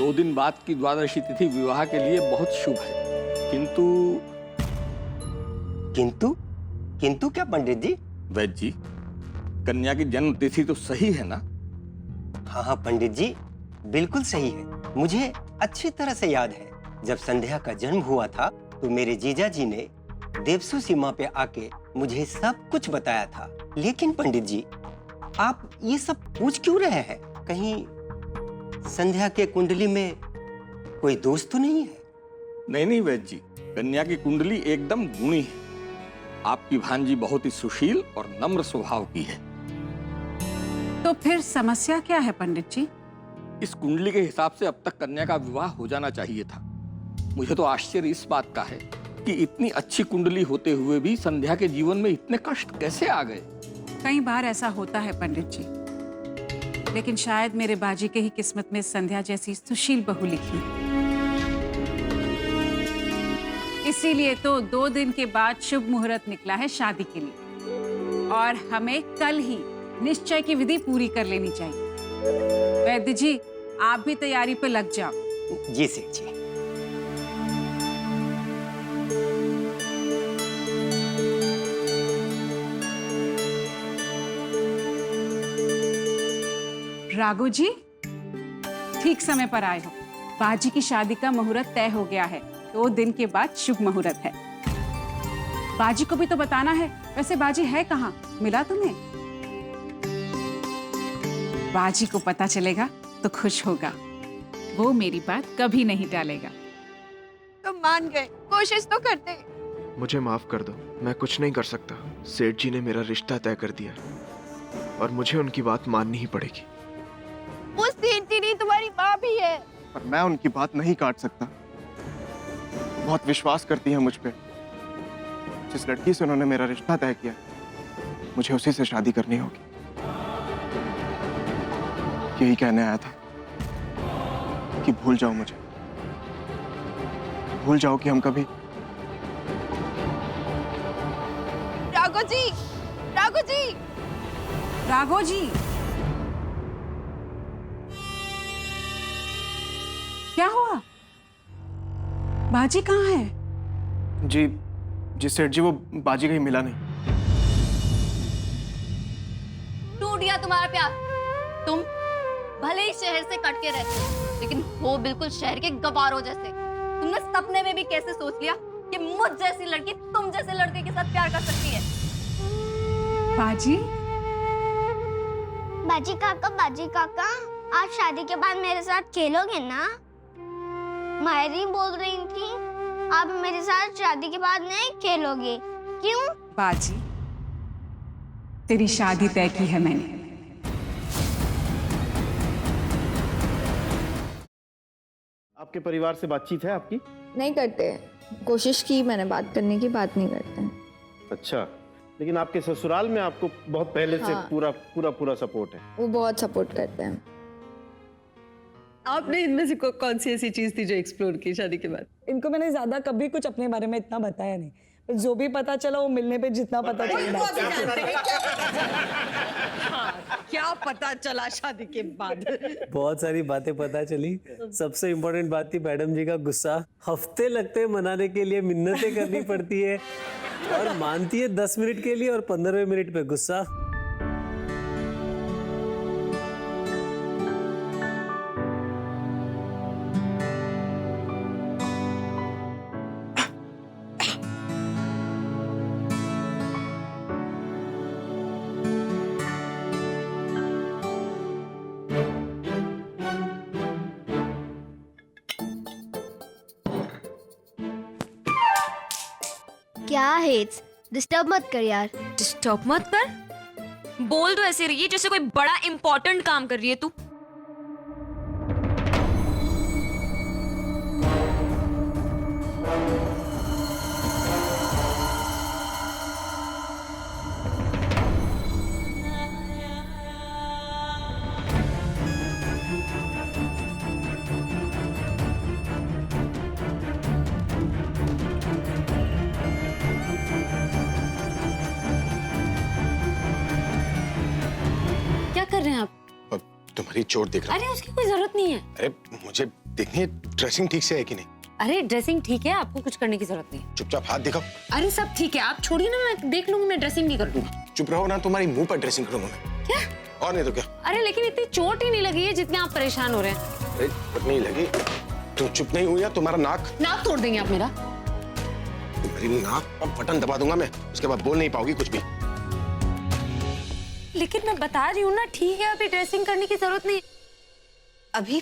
2 दिन बाद की द्वादशी तिथि विवाह के लिए बहुत शुभ है, किंतु किंतु किंतु क्या पंडित जी? वैद्य जी, कन्या की जन्म तिथि तो सही है ना? हाँ हाँ पंडित जी, बिल्कुल सही है। मुझे अच्छी तरह से याद है, जब संध्या का जन्म हुआ था तो मेरे जीजा जी ने देवसू सीमा पे आके मुझे सब कुछ बताया था। लेकिन पंडित जी, आप ये सब पूछ क्यों रहे हैं? कहीं संध्या के कुंडली में कोई दोष तो नहीं है? नहीं नहीं वैद्य जी, कन्या की कुंडली एकदम गुणी है। आपकी भांजी बहुत ही सुशील और नम्र स्वभाव की है। तो फिर समस्या क्या है पंडित जी? इस कुंडली के हिसाब से अब तक कन्या का विवाह हो जाना चाहिए था। मुझे तो आश्चर्य इस बात का है कि इतनी अच्छी कुंडली होते हुए भी संध्या के जीवन में इतने कष्ट कैसे आ गए। कई बार ऐसा होता है पंडित जी, लेकिन शायद मेरे बाजी के ही किस्मत में संध्या जैसी सुशील बहू लिखी। इसीलिए तो 2 दिन के बाद शुभ मुहूर्त निकला है शादी के लिए, और हमें कल ही निश्चय की विधि पूरी कर लेनी चाहिए। वैद्य जी, आप भी तैयारी पे लग जाओ। जी सेठ जी। राघव जी, ठीक समय पर आए हो। बाजी की शादी का मुहूर्त तय हो गया है। 2 दिन के बाद शुभ मुहूर्त है। बाजी को भी तो बताना है। वैसे बाजी है कहाँ? मिला तुम्हें? बाजी को पता चलेगा तो खुश होगा। वो मेरी बात कभी नहीं टालेगा। तुम मान गए, कोशिश तो करते। मुझे माफ कर दो, मैं कुछ नहीं कर सकता। सेठ जी ने मेरा रिश्ता तय कर दिया और मुझे उनकी बात माननी ही पड़ेगी। वो सेठ नहीं, तुम्हारी माँ भी है। पर मैं उनकी बात नहीं काट सकता। बहुत विश्वास करती है मुझ पे। जिस लड़की से उन्होंने मेरा रिश्ता तय किया, मुझे उसी से शादी करनी होगी। यही कहने आया था कि भूल जाओ मुझे, भूल जाओ कि हम कभी। राघव जी, राघव जी, राघव जी, क्या हुआ? बाजी कहाँ है? जी सेठ जी, वो बाजी कहीं मिला नहीं। टूट गया तुम्हारा प्यार। तुम भले ही शहर से कट के रहते हो, लेकिन हो बिल्कुल शहर के गवारों जैसे। तुमने सपने में भी कैसे सोच लिया कि मुझ जैसी लड़की तुम जैसे लड़के के साथ प्यार कर सकती है? बाजी, बाजी काका, आप शादी के बाद मेरे साथ खेलोगे ना? मायरी बोल रही थी आप मेरे साथ शादी के बाद नहीं खेलोगे, क्यों? बाजी, तेरी शादी तय की है मैंने। आपके परिवार से बातचीत है आपकी? नहीं करते। कोशिश की मैंने बात करने की, बात नहीं करते हैं। अच्छा, लेकिन आपके ससुराल में आपको बहुत पहले से हाँ। पूरा सपोर्ट है। वो बहुत सपोर्ट करते हैं। आपने इनमें से कौन सी ऐसी चीज थी जो एक्सप्लोर की शादी के बाद? इनको मैंने ज्यादा कभी कुछ अपने बारे में इतना बताया नहीं, पर जो भी पता चला वो मिलने पे जितना पता चला। क्या पता चला शादी के बाद? बहुत सारी बातें पता चली। सबसे इम्पोर्टेंट बात थी मैडम जी का गुस्सा। हफ्ते लगते हैं मनाने के लिए, मिन्नतें करनी पड़ती है और मानती है 10 मिनट के लिए और 15वें मिनट पे गुस्सा। क्या है? डिस्टर्ब मत कर यार। डिस्टर्ब मत कर। बोल तो ऐसे रही है जैसे कोई बड़ा इंपॉर्टेंट काम कर रही है तू। क्या कर रहे हैं आप? तुम्हारी चोट देख रहा हूं। अरे उसकी कोई जरूरत नहीं है। अरे मुझे देखिए ड्रेसिंग ठीक से है कि नहीं। अरे ड्रेसिंग ठीक है, आपको कुछ करने की जरूरत नहीं। चुपचाप हाथ दिखाओ। अरे सब ठीक है, आप छोड़िए ना, मैं देख लूंगी, मैं ड्रेसिंग नहीं कर दूंगा। चुप रहो ना, तुम्हारी मुंह पर ड्रेसिंग करूंगा मैं। क्या? और नहीं तो क्या। अरे लेकिन इतनी चोट ही नहीं लगी है जितने आप परेशान हो रहे हैं। अरे चोट नहीं लगी, तुम चुप नहीं हुई, या तुम्हारा नाक तोड़ देंगे आप मेरा। तुम्हारी नाक पर बटन दबा दूंगा मैं, उसके बाद बोल नहीं पाओगी कुछ भी। लेकिन मैं बता रही हूँ ना, ठीक है, अभी ड्रेसिंग करने की जरूरत नहीं। अभी